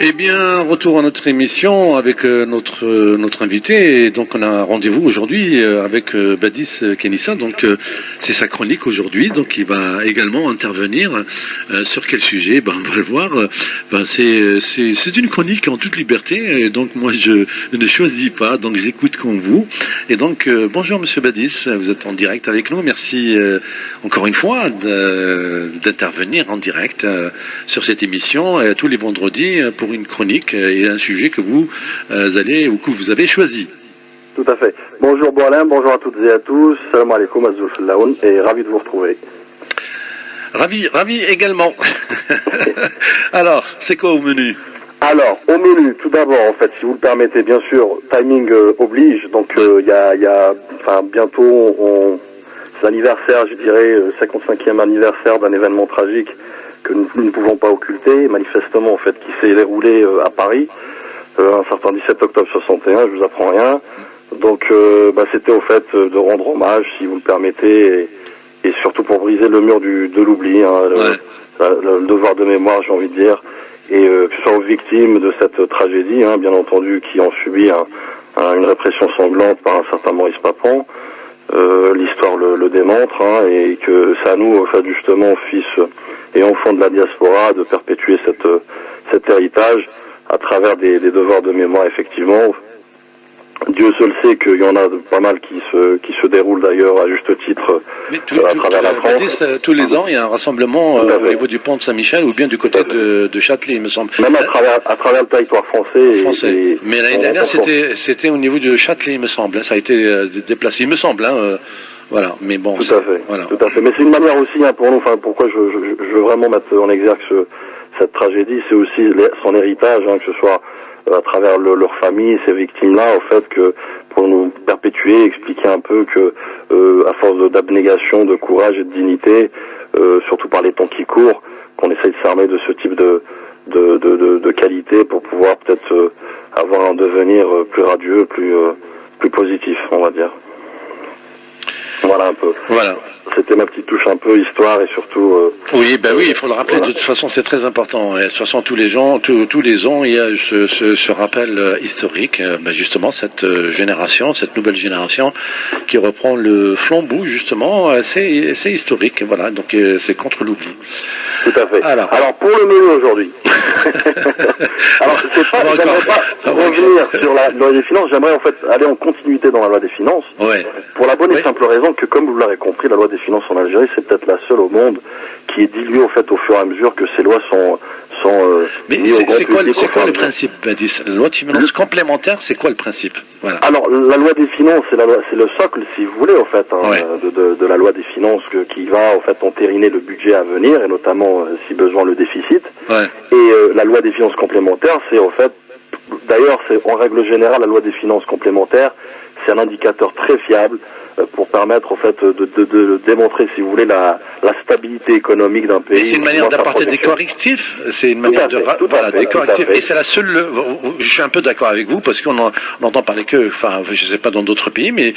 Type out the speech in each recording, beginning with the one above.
Eh bien, retour à notre émission avec notre invité. Et donc, on a rendez-vous aujourd'hui avec Badis Kenissa. Donc, c'est sa chronique aujourd'hui. Donc, il va également intervenir sur quel sujet. Ben, on va le voir. C'est une chronique en toute liberté. Et donc, moi, je ne choisis pas. Donc, j'écoute comme vous. Et donc, bonjour, Monsieur Badis. Vous êtes en direct avec nous. Merci encore une fois d'intervenir en direct sur cette émission tous les vendredis pour une chronique et un sujet que vous allez ou que vous avez choisi. Tout à fait. Bonjour Boalin, bonjour à toutes et à tous. Salam alaikum, Azul Fillaoun, et ravi de vous retrouver. Ravi également. Alors, c'est quoi au menu? Alors, au menu, tout d'abord, en fait, si vous le permettez, bien sûr, timing oblige. Donc, bientôt, c'est l'anniversaire, je dirais, 55e anniversaire d'un événement tragique que nous ne pouvons pas occulter, manifestement, en fait, qui s'est déroulé à Paris, un certain 17 octobre 61, je vous apprends rien. Donc, c'était au fait de rendre hommage, si vous le permettez, et surtout pour briser le mur de l'oubli, le devoir de mémoire, j'ai envie de dire, et que ce soit aux victimes de cette tragédie, bien entendu, qui ont subi une répression sanglante par un certain Maurice Papon. L'histoire le démontre, et que c'est à nous, en fait, justement, fils et enfants de la diaspora, de perpétuer cet héritage à travers des devoirs de mémoire, effectivement. Dieu seul sait qu'il y en a pas mal qui se déroulent d'ailleurs à juste titre à travers la France. Tous les ans, il y a un rassemblement au niveau du pont de Saint-Michel ou bien du côté de Châtelet, il me semble. Même à travers le territoire français. Mais l'année dernière, c'était au niveau de Châtelet, il me semble. Ça a été déplacé, il me semble. Voilà, mais bon. Tout à fait. Voilà. Tout à fait. Mais c'est une manière aussi pour nous. Enfin, pourquoi je veux vraiment mettre en exergue cette tragédie, c'est aussi son héritage, que ce soit à travers leur famille, ces victimes-là, au fait que pour nous perpétuer, expliquer un peu que à force d'abnégation, de courage et de dignité, surtout par les temps qui courent, qu'on essaye de s'armer de ce type de qualité pour pouvoir peut-être avoir un devenir plus radieux, plus positif, on va dire. Voilà un peu. Voilà. C'était ma petite touche un peu histoire et surtout. Oui, il faut le rappeler. Voilà. De toute façon, c'est très important. Et de toute façon, tous les ans, il y a ce rappel historique. Justement, cette nouvelle génération, qui reprend le flambeau. Justement, c'est historique. Voilà. Donc, c'est contre l'oubli. Tout à fait. Alors pour le menu aujourd'hui. J'aimerais pas revenir sur la loi des finances. J'aimerais en fait aller en continuité dans la loi des finances. Ouais. Pour la bonne et simple raison que, comme vous l'avez compris, la loi des finances en Algérie, c'est peut-être la seule au monde qui est diluée au fait au fur et à mesure que ces lois sont mais c'est quoi le principe, Badis? La loi de finances complémentaire, c'est quoi le principe? Voilà. Alors, la loi des finances, c'est le socle, si vous voulez, au fait, de la loi des finances qui va, au fait, entériner le budget à venir, et notamment, si besoin, le déficit. Ouais. Et la loi des finances complémentaires, c'est, au fait, d'ailleurs, c'est en règle générale, la loi des finances complémentaires, c'est un indicateur très fiable pour permettre, en fait, de démontrer, si vous voulez, la stabilité économique d'un pays. C'est une manière d'apporter des correctifs. C'est une manière des correctifs. Et c'est la seule. Je suis un peu d'accord avec vous parce qu'on entend parler que, je sais pas dans d'autres pays, mais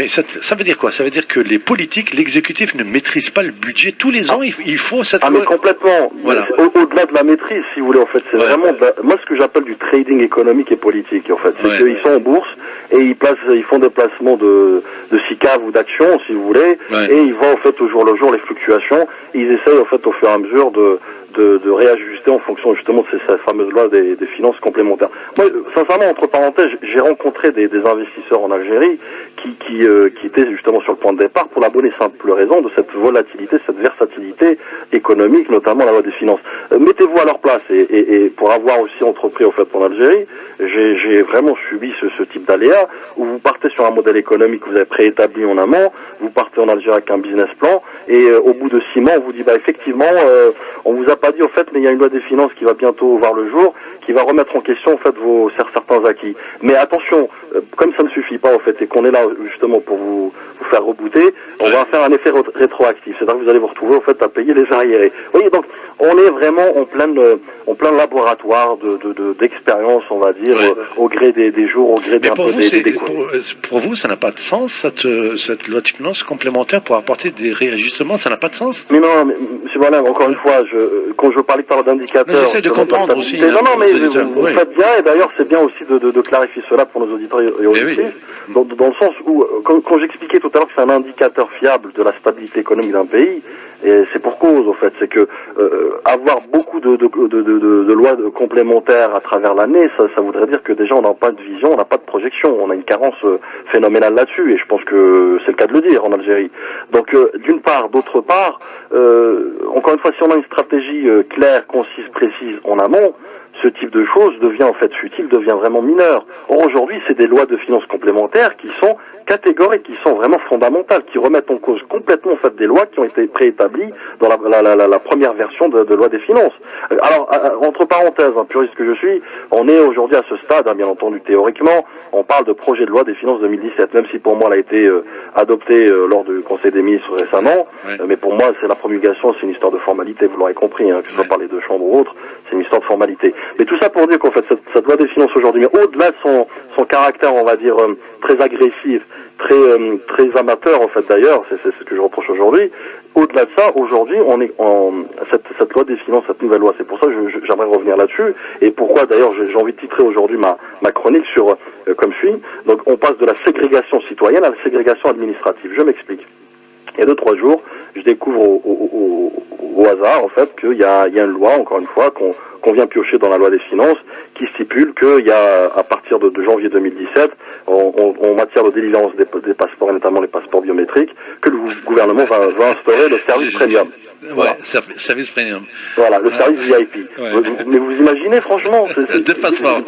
ça veut dire quoi? Ça veut dire que les politiques, l'exécutif ne maîtrise pas le budget tous les ans. Il faut cette. Mais complètement. Voilà. Au-delà de la maîtrise, si vous voulez, en fait, c'est vraiment moi ce que j'appelle du trading économique et politique. En fait, c'est qu'ils sont en bourse et ils font des placements de SICAV ou d'actions, si vous voulez, et ils voient en fait au jour le jour les fluctuations. Et ils essayent en fait au fur et à mesure de réajuster en fonction justement de cette fameuse loi des finances complémentaires. Moi, sincèrement, entre parenthèses, j'ai rencontré des investisseurs en Algérie qui étaient justement sur le point de départ pour la bonne et simple raison de cette volatilité, cette versatilité économique, notamment la loi des finances. Mettez-vous à leur place et pour avoir aussi entrepris au fait en Algérie, j'ai vraiment subi ce type d'aléa où vous partez sur un modèle économique que vous avez préétabli en amont, vous partez en Algérie avec un business plan et au bout de 6 mois, on vous dit effectivement, on vous a pas dit au fait, mais il y a une loi des finances qui va bientôt voir le jour, qui va remettre en question en fait certains acquis. Mais attention, comme ça ne suffit pas en fait et qu'on est là justement pour vous faire rebooter, on va faire un effet rétroactif. C'est-à-dire que vous allez vous retrouver en fait à payer les arriérés. Vous voyez, donc on est vraiment en plein laboratoire d'expérience, on va dire, au gré des jours, au gré des découvertes. Pour vous, ça n'a pas de sens cette loi de finances complémentaire pour apporter des réajustements, ça n'a pas de sens? Mais non, mais, Voilà, encore une fois, quand je parlais tout à l'heure d'indicateurs... J'essaie de comprendre aussi. Non, mais vous faites bien, et d'ailleurs c'est bien aussi de clarifier cela pour nos auditeurs et auditrices, dans le sens où, quand j'expliquais tout à l'heure que c'est un indicateur fiable de la stabilité économique d'un pays, et c'est pour cause, en fait, c'est que avoir beaucoup de lois complémentaires à travers l'année, ça voudrait dire que déjà on n'a pas de vision, on n'a pas de projection, on a une carence phénoménale là-dessus, et je pense que c'est le cas de le dire en Algérie. Donc d'une part, d'autre part, encore une fois, si on a une stratégie claire, concise, précise en amont, ce type de choses devient en fait futile, devient vraiment mineur. Or aujourd'hui, c'est des lois de finances complémentaires qui sont catégoriques, qui sont vraiment fondamentales, qui remettent en cause complètement en fait des lois qui ont été préétablies dans la première version de loi des finances. Alors, entre parenthèses, puriste que je suis, on est aujourd'hui à ce stade, bien entendu théoriquement, on parle de projet de loi des finances 2017, même si pour moi elle a été adoptée lors du Conseil des ministres récemment, mais pour moi c'est la promulgation, c'est une histoire de formalité, vous l'aurez compris, que ce soit par les deux chambres ou autres, c'est une histoire de formalité. Mais tout ça pour dire qu'en fait cette loi des finances aujourd'hui, mais au-delà de son caractère, on va dire, très agressif, très amateur en fait d'ailleurs, c'est ce que je reproche aujourd'hui. Au-delà de ça, aujourd'hui, on est cette loi des finances, cette nouvelle loi. C'est pour ça que j'aimerais revenir là-dessus. Et pourquoi d'ailleurs j'ai envie de titrer aujourd'hui ma chronique sur comme suit. Donc on passe de la ségrégation citoyenne à la ségrégation administrative. Je m'explique. Il y a 2-3 jours, je découvre au hasard en fait qu'il y a une loi, encore une fois, qu'on vient piocher dans la loi des finances, qui stipule qu'il y a, à partir de janvier 2017, en matière de délivrance des passeports, et notamment les passeports biométriques, que le gouvernement va instaurer le service premium. Voilà. Service premium. Voilà, le service VIP. Mais vous imaginez, franchement, deux passeports.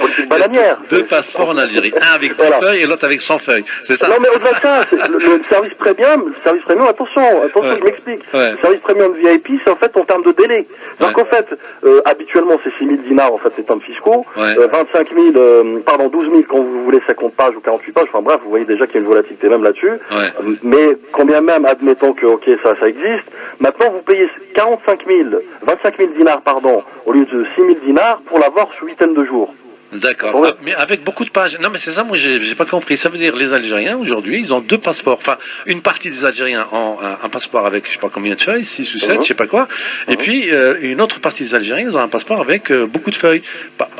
Deux passeports en Algérie. Un avec 100 feuilles et l'autre avec 100 feuilles. C'est ça? Non, mais au-delà de ça, le service premium, attention, je m'explique. Le service premium VIP, c'est en fait en termes de délai. Donc en fait, habituellement, c'est 6 000 dinars, en fait, c'est termes fiscaux. 12 000 quand vous voulez 50 pages ou 48 pages. Enfin bref, vous voyez déjà qu'il y a une volatilité même là-dessus. Mais combien même, admettons que, ok, ça existe. Maintenant, vous payez 25 000 dinars, au lieu de 6 000 dinars pour l'avoir sous 8 de jours. D'accord. Mais avec beaucoup de pages. Non, mais c'est ça, moi, j'ai pas compris. Ça veut dire, les Algériens, aujourd'hui, ils ont deux passeports. Enfin, une partie des Algériens ont un passeport avec, je sais pas combien de feuilles, 6 ou 7, je sais pas quoi. Et puis, une autre partie des Algériens, ils ont un passeport avec beaucoup de feuilles.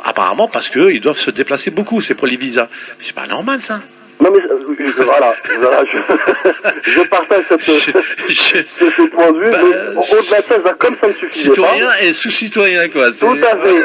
Apparemment, parce qu'ils doivent se déplacer beaucoup. C'est pour les visas. C'est pas normal, ça. Non mais voilà, je partage ce point de vue, mais au-delà de ça, comme ça ne suffisait pas... Citoyen et sous-citoyen, quoi. Tout à fait.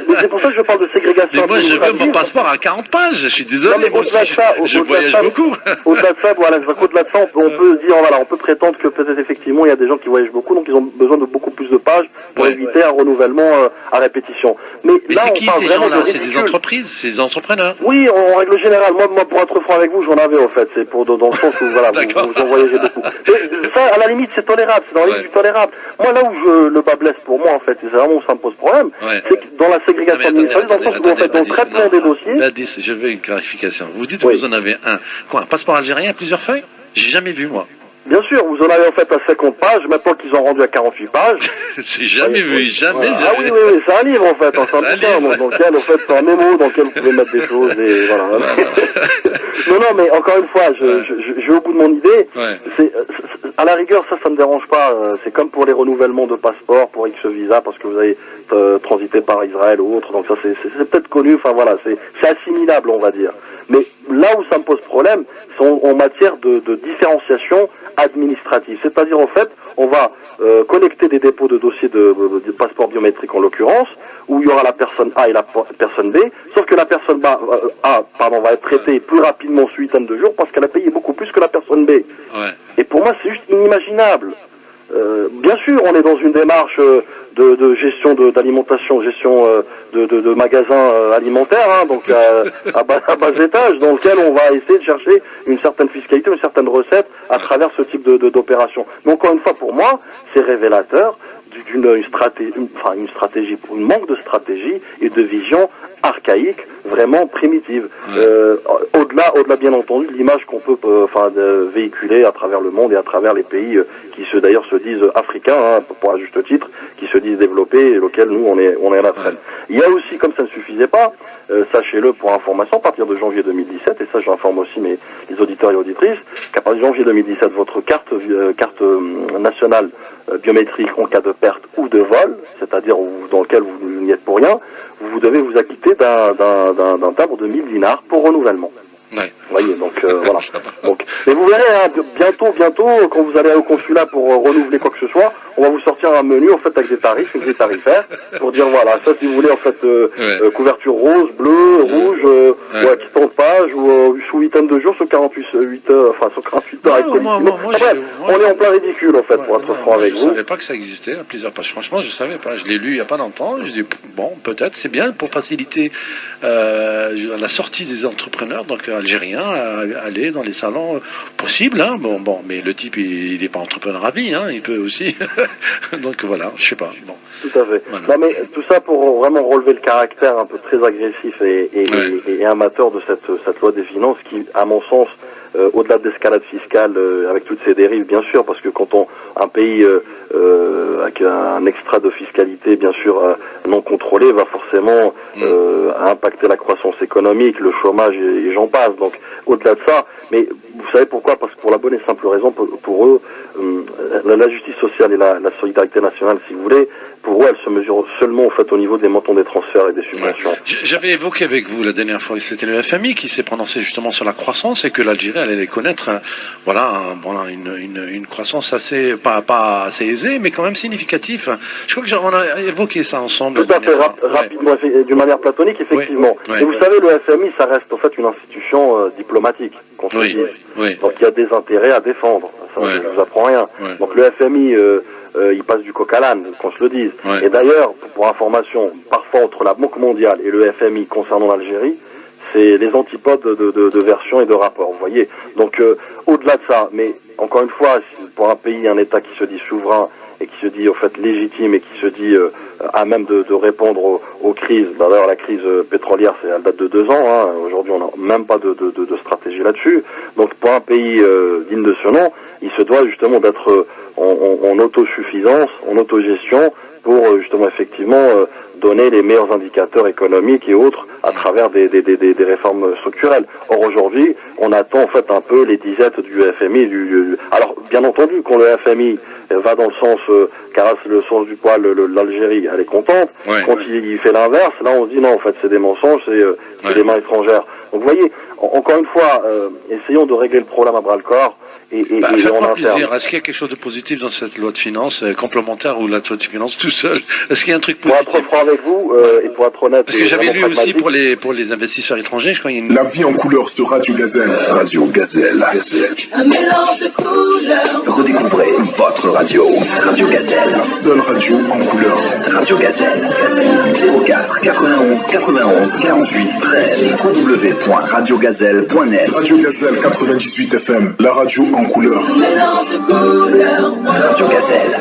Mais c'est pour ça que je parle de ségrégation. Mais moi, je veux mon passeport à 40 pages, je suis désolé. Non, mais au-delà de ça, je voyage beaucoup. Au-delà de ça, on peut dire, on peut prétendre que peut-être effectivement, il y a des gens qui voyagent beaucoup, donc ils ont besoin de beaucoup plus de pages pour éviter un renouvellement à répétition. Mais là, on parle vraiment de ridicule. C'est des entreprises, c'est des entrepreneurs. Oui, en règle générale, moi pour être franc avec vous, j'en avais en fait, c'est pour dans le sens où vous en voyagez beaucoup. Mais ça, à la limite, c'est tolérable, c'est dans la limite du tolérable. Moi, là où le bas blesse pour moi, en fait, et c'est vraiment où ça me pose problème, c'est que dans la ségrégation administrative, dans le sens où en fait, dans le traitement des dossiers. Je veux une clarification. Vous dites que vous en avez un passeport algérien à plusieurs feuilles? J'ai jamais vu, moi. Bien sûr, vous en avez en fait à 50 pages, maintenant qu'ils ont rendu à 48 pages. C'est jamais vu, jamais. Ah oui, c'est un livre en fait, c'est un bouquin, dans lequel en fait c'est un mémo dans lequel vous pouvez mettre des choses et voilà. Non, mais encore une fois, je vais au bout de mon idée. C'est à la rigueur, ça me dérange pas. C'est comme pour les renouvellements de passeports pour X visa parce que vous avez transité par Israël ou autre. Donc ça c'est peut-être connu. Enfin voilà, c'est assimilable, on va dire. Mais là où ça me pose problème, c'est en matière de différenciation administrative. C'est-à-dire, en fait, on va connecter des dépôts de dossiers de passeport biométrique, en l'occurrence, où il y aura la personne A et la personne B, sauf que la personne A va être traitée plus rapidement sous 8 de jours parce qu'elle a payé beaucoup plus que la personne B. Et pour moi, c'est juste inimaginable. Bien sûr, on est dans une démarche de gestion d'alimentation, gestion de magasins alimentaires, donc à bas étage, dans lequel on va essayer de chercher une certaine fiscalité, une certaine recette à travers ce type d'opération. Mais encore une fois, pour moi, c'est révélateur d'une stratégie, un manque de stratégie et de vision archaïque, vraiment primitive. Au-delà bien entendu de l'image qu'on peut véhiculer à travers le monde et à travers les pays qui d'ailleurs se disent africains, pour un juste titre, qui se disent développés et auxquels nous on est à la traîne. Il y a aussi, comme ça ne suffisait pas, sachez-le pour information, à partir de janvier 2017, et ça j'informe aussi les auditeurs et auditrices, qu'à partir de janvier 2017, votre carte nationale biométrique en cas de perte ou de vol, c'est-à-dire dans lequel vous n'y êtes pour rien, vous devez vous acquitter d'un timbre de 1000 dinars pour renouvellement. Ouais. Vous voyez, donc voilà. Donc, mais vous verrez, hein, bientôt, quand vous allez au consulat pour renouveler quoi que ce soit, on va vous sortir un menu en fait avec des tarifs, une grille tarifaire, pour dire voilà, ça si vous voulez en fait couverture rose, bleue, rouge, ou à quittant de page, ou sous 8 de jour, sur 48 heures avec on est en plein ridicule en fait, pour être franc avec vous. Je savais pas que ça existait à plusieurs pages. Franchement, je savais pas. Je l'ai lu il y a pas longtemps. Je dis bon, peut-être c'est bien pour faciliter la sortie des entrepreneurs, donc algériens, à aller dans les salons possibles. Hein. Bon, mais le type il est pas entrepreneur à vie, hein. Il peut aussi. Donc voilà, je sais pas. Bon. Tout à fait. Voilà. Non, mais tout ça pour vraiment relever le caractère un peu très agressif et amateur de cette loi des finances qui, à mon sens, au-delà de l'escalade fiscale, avec toutes ces dérives, bien sûr, parce que quand un pays avec un extra de fiscalité, bien sûr, non contrôlé, va forcément impacter la croissance économique, le chômage et j'en passe. Donc, au-delà de ça, mais vous savez pourquoi? Parce que pour la bonne et simple raison, pour eux, la justice sociale et la solidarité nationale, si vous voulez, pour eux, elle se mesure seulement en fait au niveau des montants des transferts et des subventions. J'avais évoqué avec vous la dernière fois, c'était le FMI qui s'est prononcé justement sur la croissance et que l'Algérie allait connaître, une croissance assez pas assez aisée, mais quand même significative. Je crois qu'on a évoqué ça ensemble. Tout à fait rapidement, d'une manière platonique, effectivement. Et vous savez, le FMI, ça reste en fait une institution diplomatique, qu'on se dise. Donc il y a des intérêts à défendre. Ça, je ne vous apprends rien. Donc le FMI. Il passe du coq à l'âne, qu'on se le dise. Et d'ailleurs, pour information, parfois entre la Banque mondiale et le FMI concernant l'Algérie, c'est les antipodes de versions et de rapports, vous voyez. Donc, au-delà de ça, mais encore une fois, pour un pays, un État qui se dit souverain et qui se dit en fait légitime et qui se dit à même de répondre aux crises. D'ailleurs, la crise pétrolière, elle date de 2 ans. Hein. Aujourd'hui, on n'a même pas de stratégie là-dessus. Donc, pour un pays digne de ce nom, il se doit justement d'être en autosuffisance, en autogestion, pour justement effectivement donner les meilleurs indicateurs économiques et autres à travers des réformes structurelles. Or aujourd'hui, on attend en fait un peu les disettes du FMI. Alors bien entendu, quand le FMI va dans le sens, caresse le sens du poil, l'Algérie, elle est contente. Quand il fait l'inverse, là on se dit non, en fait c'est des mensonges, c'est des mains étrangères. Donc vous voyez, encore une fois, essayons de régler le problème à bras-le-corps. Faites-moi plaisir. Est-ce qu'il y a quelque chose de positif dans cette loi de finances complémentaire ou la loi de finances tout seul? Est-ce qu'il y a un truc positif? Pour être franc avec vous et pour être honnête, parce que j'avais lu aussi pour les investisseurs étrangers, je crois qu'il y a une... La vie en couleur sur Radio Gazelle. Radio Gazelle. Un mélange de couleurs. Redécouvrez votre radio. Radio Gazelle. La seule radio en couleur. Radio Gazelle. 04 91 91 48 13. www.radiogazelle.net. Radio Gazelle 98 FM. La radio en couleur. Un mélange de couleurs. Radio Gazelle.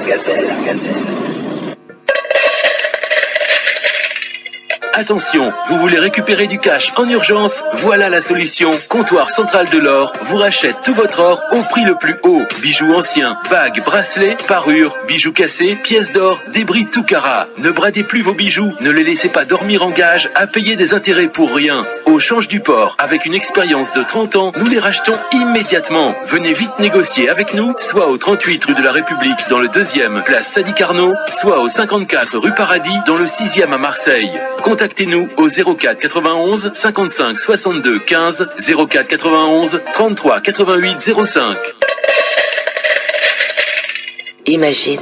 Attention, vous voulez récupérer du cash en urgence? Voilà la solution. Comptoir Central de l'Or vous rachète tout votre or au prix le plus haut. Bijoux anciens, bagues, bracelets, parures, bijoux cassés, pièces d'or, débris tout carat. Ne bradez plus vos bijoux, ne les laissez pas dormir en gage à payer des intérêts pour rien. Au Change du Port, avec une expérience de 30 ans, nous les rachetons immédiatement. Venez vite négocier avec nous, soit au 38 rue de la République dans le 2e, place Sadi Carnot, soit au 54 rue Paradis dans le 6e à Marseille. Contactez-nous au 04 91 55 62 15 04 91 33 88 05. Imagine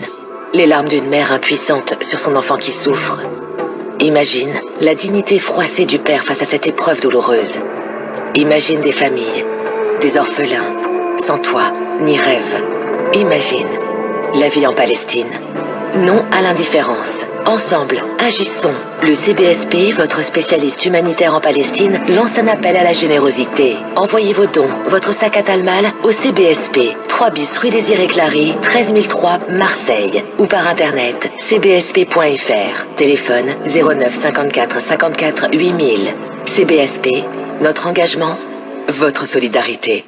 les larmes d'une mère impuissante sur son enfant qui souffre. Imagine la dignité froissée du père face à cette épreuve douloureuse. Imagine des familles, des orphelins, sans toit ni rêve. Imagine la vie en Palestine. Non à l'indifférence. Ensemble, agissons. Le CBSP, votre spécialiste humanitaire en Palestine, lance un appel à la générosité. Envoyez vos dons, votre sac à Talmal au CBSP, 3 bis rue Désiré Clary, 13003 Marseille, ou par internet cbsp.fr. Téléphone 09 54 54 8000. CBSP, notre engagement, votre solidarité.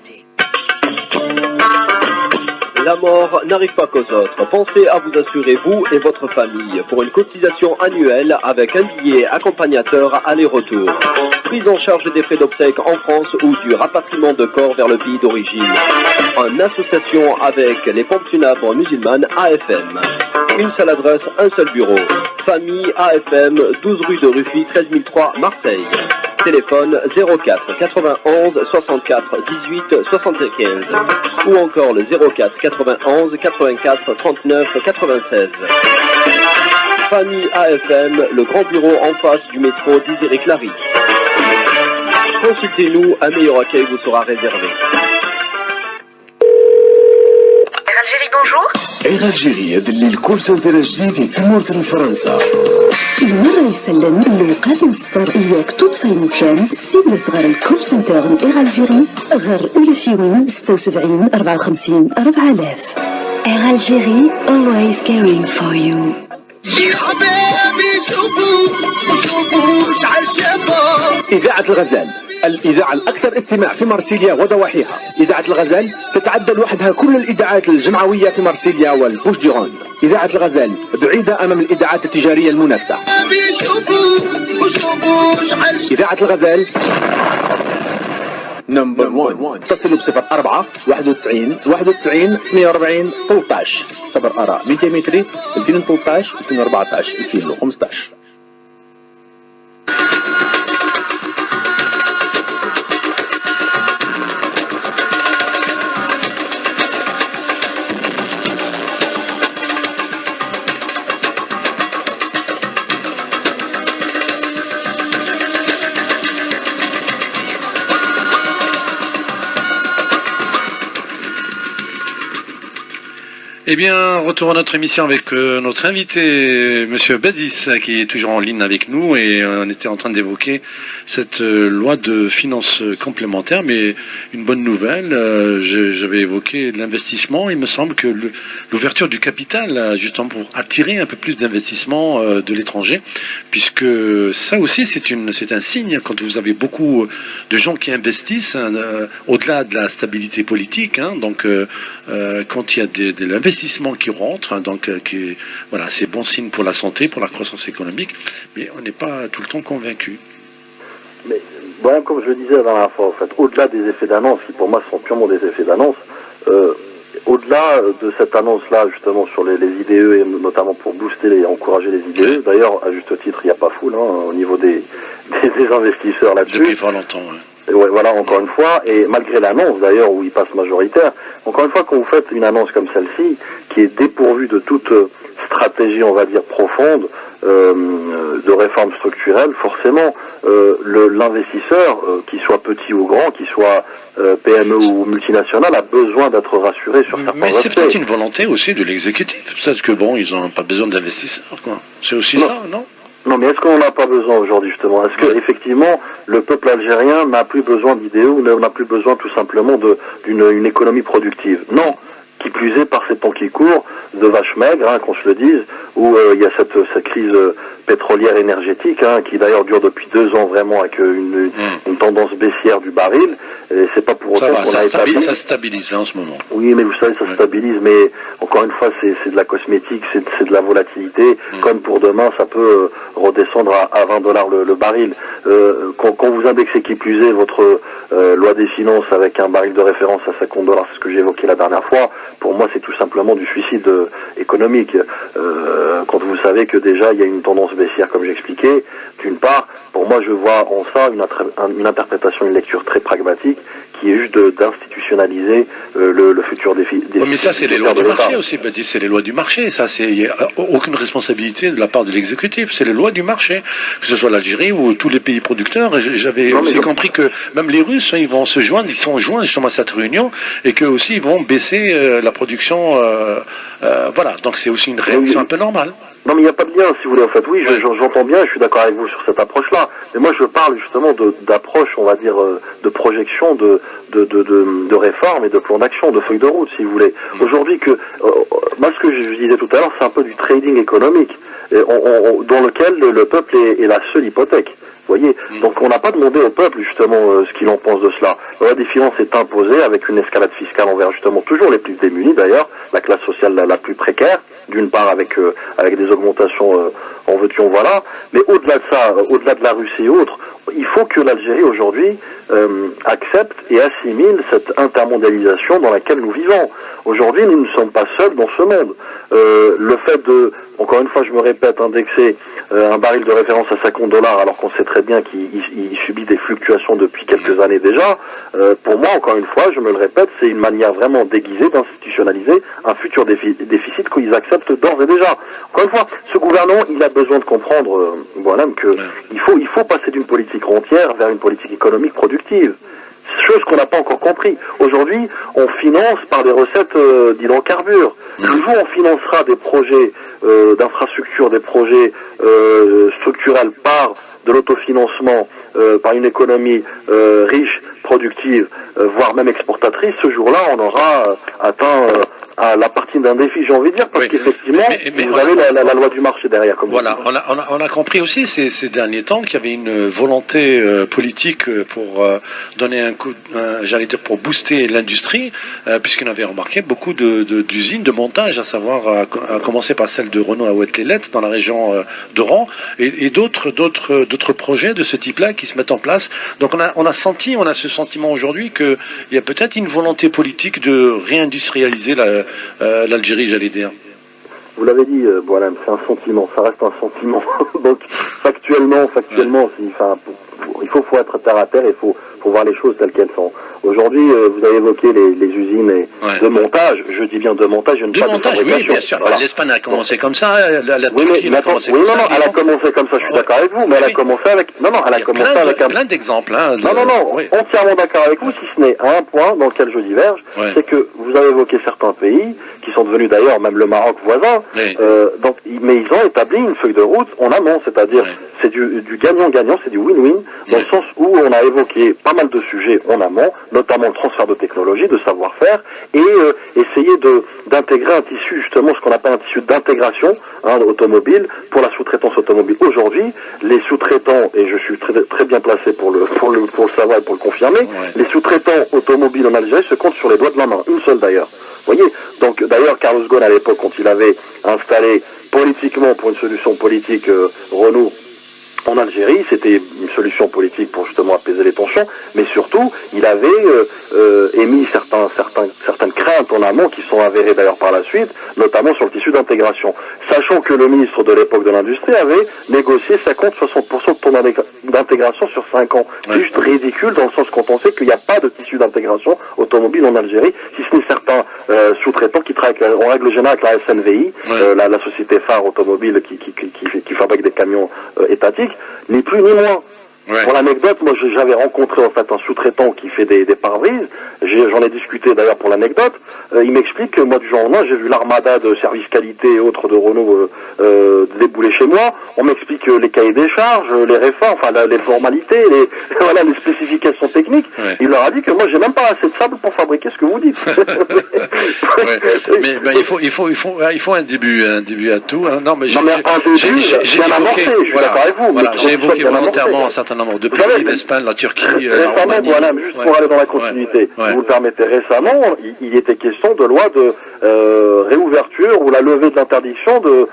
La mort n'arrive pas qu'aux autres. Pensez à vous assurer, vous et votre famille, pour une cotisation annuelle avec un billet accompagnateur aller-retour. Prise en charge des frais d'obsèques en France ou du rapatriement de corps vers le pays d'origine. en association avec les pompes funèbres musulmanes AFM. Une seule adresse, un seul bureau. Famille AFM, 12 rue de Rufy, 13003, Marseille. Téléphone 04 91 64 18 75 ou encore le 04 91 84 39 96. Famille AFM, le grand bureau en face du métro d'Iséric-Larry. Consultez-nous, un meilleur accueil vous sera réservé. Air Algérie, bonjour. Air Algérie هذا اللي الكول سنتر جديد في مورطن فرنسا. المرة يسلم اللوقات الصفر إياك تطفي مكان سيبلت غير الكول سنتر إير ألجيري غير أولى شيوين 76 54 4000. Air Algérie, always caring for you. يا حبيبي شوفوا شعل شباب. إذاعة الغزال، الإذاعة الأكثر استماع في مرسيليا وضواحيها. إذاعة الغزال تتعدى لوحدها كل الإذاعات الجمعوية في مرسيليا والبوش دي غوند. إذاعة الغزال بعيدة أمام الإذاعات التجارية المنافسة. إذاعة الغزال نمبر 1. اتصلوا ب 04 91 91 140 13. صبر آراء 200 متري 2013 2014 2015. Eh bien, retour à notre émission avec notre invité, Monsieur Badis, qui est toujours en ligne avec nous, et on était en train d'évoquer cette loi de finances complémentaires, mais une bonne nouvelle, j'avais évoqué l'investissement. Il me semble que l'ouverture du capital, justement pour attirer un peu plus d'investissement de l'étranger, puisque ça aussi c'est un signe quand vous avez beaucoup de gens qui investissent, au-delà de la stabilité politique, donc quand il y a de l'investissement qui rentre, donc voilà, c'est bon signe pour la santé, pour la croissance économique, mais on n'est pas tout le temps convaincu. Mais voilà, comme je le disais la dernière fois, en fait, au-delà des effets d'annonce, qui pour moi sont purement des effets d'annonce, au-delà de cette annonce-là, justement, sur les IDE, et notamment pour booster et encourager les IDE, d'ailleurs, à juste titre, il n'y a pas foule au niveau des investisseurs là-dessus. Depuis pas longtemps, ouais. Ouais, voilà, encore une fois, et malgré l'annonce d'ailleurs où il passe majoritaire, encore une fois, quand vous faites une annonce comme celle-ci, qui est dépourvue de toute stratégie, on va dire, profonde, de réforme structurelle, forcément, l'investisseur, qu'il soit petit ou grand, qu'il soit PME ou multinational, a besoin d'être rassuré sur certains aspects. Mais c'est peut-être une volonté aussi de l'exécutif, parce que bon, ils n'ont pas besoin d'investisseurs, quoi. C'est aussi ça, non ? Non, mais est-ce qu'on n'en a pas besoin aujourd'hui, justement? Est-ce que, effectivement, le peuple algérien n'a plus besoin d'idées ou n'a plus besoin, tout simplement, d'une économie productive? Non. Qui plus est, par ces temps qui courent, de vaches maigres, qu'on se le dise, où il y a cette crise pétrolière énergétique, qui d'ailleurs dure depuis 2 ans vraiment avec une tendance baissière du baril. Et c'est pas pour autant qu'on a établi. Ça stabilise là en ce moment. Oui, mais vous savez, ça stabilise, mais encore une fois, c'est de la cosmétique, c'est de la volatilité. Comme pour demain, ça peut redescendre à $20 le baril. Quand vous indexez qui plus est votre loi des finances avec un baril de référence à $50, c'est ce que j'ai évoqué la dernière fois, pour moi c'est tout simplement du suicide économique. Quand vous savez que déjà il y a une tendance baissière comme j'expliquais, d'une part, pour moi je vois en ça une interprétation, une lecture très pragmatique qui est juste d'institutionnaliser le futur défi. Mais ça c'est les lois du marché aussi, c'est les lois du marché, ça il n'y a aucune responsabilité de la part de l'exécutif, c'est les lois du marché, que ce soit l'Algérie ou tous les pays producteurs. J'avais aussi compris que même les Russes, ils vont se joindre, ils sont joints justement à cette réunion, et qu'eux aussi ils vont baisser la production, voilà, donc c'est aussi une réaction un peu normale. Non, mais il n'y a pas de lien, si vous voulez, en fait. Oui, j'entends bien, je suis d'accord avec vous sur cette approche-là. Mais moi, je parle justement d'approche, on va dire, de projection, de réforme et de plan d'action, de feuille de route, si vous voulez. Aujourd'hui, moi, ce que je disais tout à l'heure, c'est un peu du trading économique, dans lequel le peuple est la seule hypothèque. voyez, donc on n'a pas demandé au peuple justement ce qu'il en pense de cela. La loi des finances est imposée avec une escalade fiscale envers justement toujours les plus démunis d'ailleurs, la classe sociale la plus précaire, d'une part avec des augmentations en veux-tu en voilà, mais au-delà de ça, au-delà de la Russie et autres, il faut que l'Algérie aujourd'hui accepte et assimile cette intermondialisation dans laquelle nous vivons. Aujourd'hui, nous ne sommes pas seuls dans ce monde. Le fait de, encore une fois, je me répète, indexer un baril de référence à $50 alors qu'on sait très bien qu'il subit des fluctuations depuis quelques années déjà, pour moi, encore une fois, je me le répète, c'est une manière vraiment déguisée d'institutionnaliser un futur déficit qu'ils acceptent d'ores et déjà. Encore une fois, ce gouvernement, il a besoin de comprendre, voilà, que il faut passer d'une politique rentière vers une politique économique productive. Chose qu'on n'a pas encore compris. Aujourd'hui, on finance par des recettes d'hydrocarbures. Le jour où on financera des projets d'infrastructure, des projets structurels par de l'autofinancement, par une économie riche, productive, voire même exportatrice, ce jour-là, on aura atteint à la partie d'un défi, j'ai envie de dire, parce qu'effectivement, vous avez la loi du marché derrière. Comme voilà, on a compris aussi ces derniers temps qu'il y avait une volonté politique pour donner un coup, j'allais dire pour booster l'industrie, puisqu'on avait remarqué beaucoup d'usines de montage, à savoir à commencer par celle de Renault à Oued-Télette dans la région d'Oran, et d'autres projets de ce type-là qui se mettent en place. Donc on a ce sentiment aujourd'hui qu'il y a peut-être une volonté politique de réindustrialiser l'Algérie, j'allais dire. Vous l'avez dit, voilà, c'est un sentiment, ça reste un sentiment. Donc factuellement, il faut être terre à terre et faut voir les choses telles qu'elles sont. Aujourd'hui, vous avez évoqué les usines de montage. Je dis bien de montage, une pas de fabrication. Oui, bien sûr. Voilà. L'Espagne a commencé comme ça, la Turquie a commencé comme ça. Elle a commencé comme ça. Je suis d'accord avec vous, mais elle a commencé avec. Plein d'exemples. Entièrement d'accord avec vous, si ce n'est à un point dans lequel je diverge, c'est que vous avez évoqué certains pays qui sont devenus d'ailleurs même le Maroc voisin. Mais ils ont établi une feuille de route en amont, c'est-à-dire c'est du gagnant-gagnant, c'est du win-win, dans le sens où on a évoqué pas mal de sujets en amont, notamment le transfert de technologie, de savoir-faire, et essayer d'intégrer un tissu, justement, ce qu'on appelle un tissu d'intégration automobile pour la sous-traitance automobile. Aujourd'hui, les sous-traitants, et je suis très bien placé pour le savoir et pour le confirmer, les sous-traitants automobiles en Algérie se comptent sur les doigts de la main, une seule d'ailleurs. Vous voyez, donc d'ailleurs Carlos Ghosn à l'époque, quand il avait installé politiquement pour une solution politique Renault en Algérie, c'était une solution politique pour justement apaiser les tensions, mais surtout, il avait émis certaines craintes en amont qui sont avérées d'ailleurs par la suite, notamment sur le tissu d'intégration. Sachant que le ministre de l'époque de l'industrie avait négocié 50-60% de taux d'intégration sur 5 ans. C'est juste ridicule dans le sens quand on sait qu'il n'y a pas de tissu d'intégration automobile en Algérie, si ce n'est certains sous-traitants qui travaillent en règle générale avec la SNVI, la société phare automobile qui fabrique des camions étatiques, ni plus ni moins. Pour l'anecdote, moi j'avais rencontré en fait un sous-traitant qui fait des pare-brises, j'en ai discuté d'ailleurs pour l'anecdote, il m'explique que moi du jour au lendemain j'ai vu l'armada de services qualité et autres de Renault débouler chez moi, on m'explique les cahiers des charges, les réformes, les formalités, les spécifications techniques, il leur a dit que moi j'ai même pas assez de sable pour fabriquer ce que vous dites. Mais il faut un début à tout. Non mais un début, j'ai amorcé, je suis d'accord avec vous. Voilà, j'ai évoqué volontairement un certain nombre de pays, l'Espagne, la Turquie, la Roumanie. Voilà, juste pour aller dans la continuité, si vous le permettez, récemment, il était question de loi de réouverture ou la levée de l'interdiction de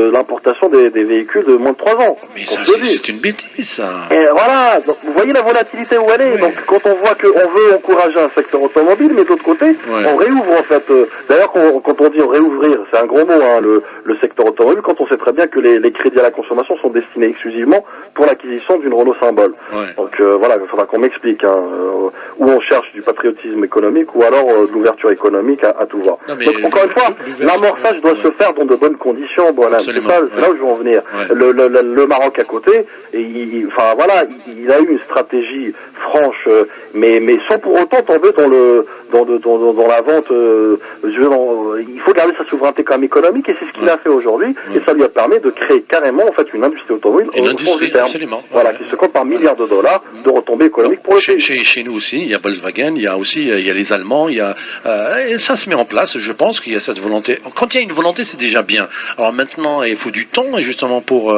l'importation des véhicules de moins de 3 ans. Mais ça, c'est une bêtise, ça. Et voilà, donc, vous voyez la volatilité où elle est. Donc quand on voit qu'on veut encourager un secteur automobile, mais de l'autre côté, on réouvre en fait. D'ailleurs, quand on dit réouvrir, c'est un gros mot, le secteur automobile, quand on sait très bien que les crédits à la consommation sont destinés exclusivement pour l'acquisition d'une Renault symbole. Donc voilà, il faudra qu'on m'explique où on cherche du patriotisme économique ou alors de l'ouverture économique à tout va. Donc encore une fois, l'amorçage doit se faire dans de bonnes conditions. Voilà, c'est là où je veux en venir. Le Maroc à côté, il a eu une stratégie franche, mais sans pour autant tomber dans la vente. Il faut garder sa souveraineté quand même économique et c'est ce qu'il a fait aujourd'hui et ça lui a permis de créer carrément en fait une industrie automobile au sens du terme. Voilà, qui se compte par milliards de dollars de retombées économiques pour le pays. Chez nous aussi, il y a Volkswagen, il y a aussi il y a les Allemands, il y a et ça se met en place. Je pense qu'il y a cette volonté. Quand il y a une volonté, c'est déjà bien. Alors maintenant, il faut du temps justement pour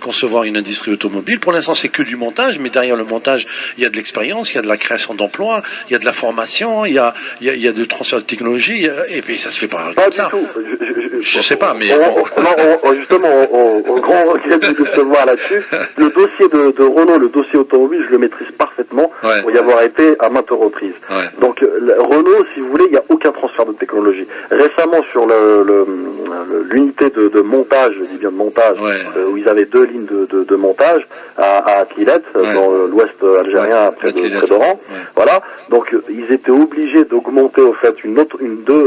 concevoir une industrie automobile. Pour l'instant, c'est que du montage, mais derrière le montage, il y a de l'expérience, il y a de la création d'emplois, il y a de la formation, il y a de transfert de technologie, et puis ça se fait pas comme ça. Pas du tout. Je sais pas, mais justement, au grand regret de se voir là-dessus, le dossier de Renault, le dossier automobile, je le maîtrise parfaitement pour y avoir été à maintes reprises. Ouais. Donc Renault, si vous voulez, il n'y a aucun transfert de technologie. Récemment, sur l'unité de montage, je dis bien de montage, où ils avaient 2 lignes de montage à Tlilet, dans l'ouest algérien, près d'Oran. Voilà. Donc ils étaient obligés d'augmenter au fait une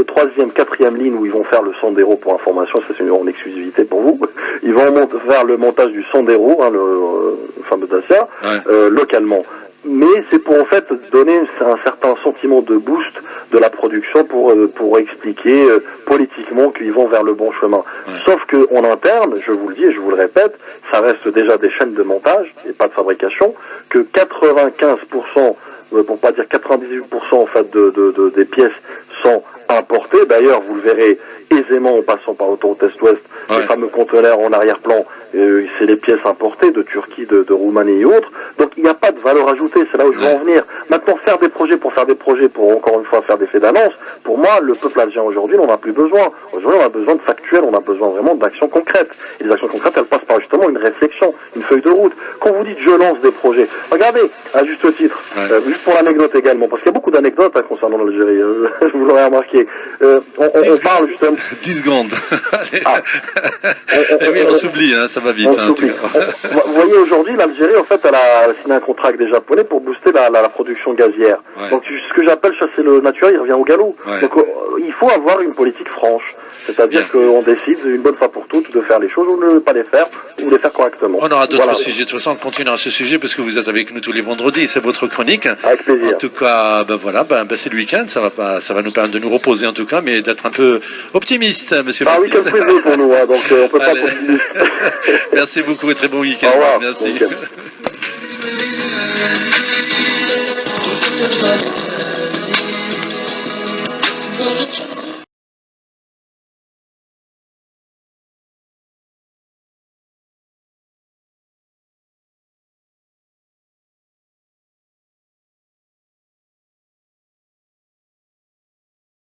troisième, quatrième ligne où ils vont faire le Sandero pour information, ça c'est en exclusivité pour vous. Ils vont faire le montage du Sandero, le fameux Dacia, localement. Mais c'est pour en fait donner un certain sentiment de boost de la production pour expliquer politiquement qu'ils vont vers le bon chemin. Sauf que en interne, je vous le dis et je vous le répète, ça reste déjà des chaînes de montage et pas de fabrication, que 95%, pour pas dire 98% en fait des pièces sont importées. D'ailleurs, vous le verrez aisément en passant par l'autoroute Est-Ouest, les fameux conteneurs en arrière-plan, c'est les pièces importées de Turquie, de Roumanie et autres. Donc il n'y a pas de valeur ajoutée, c'est là où je veux en venir. Maintenant, faire des projets, pour encore une fois faire des faits d'annonce, pour moi, le peuple algérien aujourd'hui n'en a plus besoin. Aujourd'hui, on a besoin de factuels, on a besoin vraiment d'actions concrètes. Et les actions concrètes, elles passent par justement une réflexion, une feuille de route. Quand vous dites je lance des projets, regardez, à juste titre, juste pour l'anecdote également, parce qu'il y a beaucoup d'anecdotes concernant l'Algérie, vous l'aurez remarqué. On parle justement... 10 secondes. Oui, on s'oublie, ça va vite. Vous voyez, aujourd'hui, l'Algérie, en fait, elle a signé un contrat avec des Japonais pour booster la production gazière. Donc, ce que j'appelle chasser le naturel, il revient au galop. Donc, il faut avoir une politique franche. C'est-à-dire qu'on décide une bonne fois pour toutes de faire les choses ou de ne pas les faire, ou de les faire correctement. On aura d'autres sujets. De toute façon, on continuera ce sujet parce que vous êtes avec nous tous les vendredis. C'est votre chronique. Avec plaisir. En tout cas, c'est le week-end. Ça va nous permettre de nous reposer en tout cas, mais d'être un peu optimiste, monsieur. Un week-end privé pour nous, donc on peut pas continuer. Merci beaucoup et très bon week-end. Au revoir. Merci.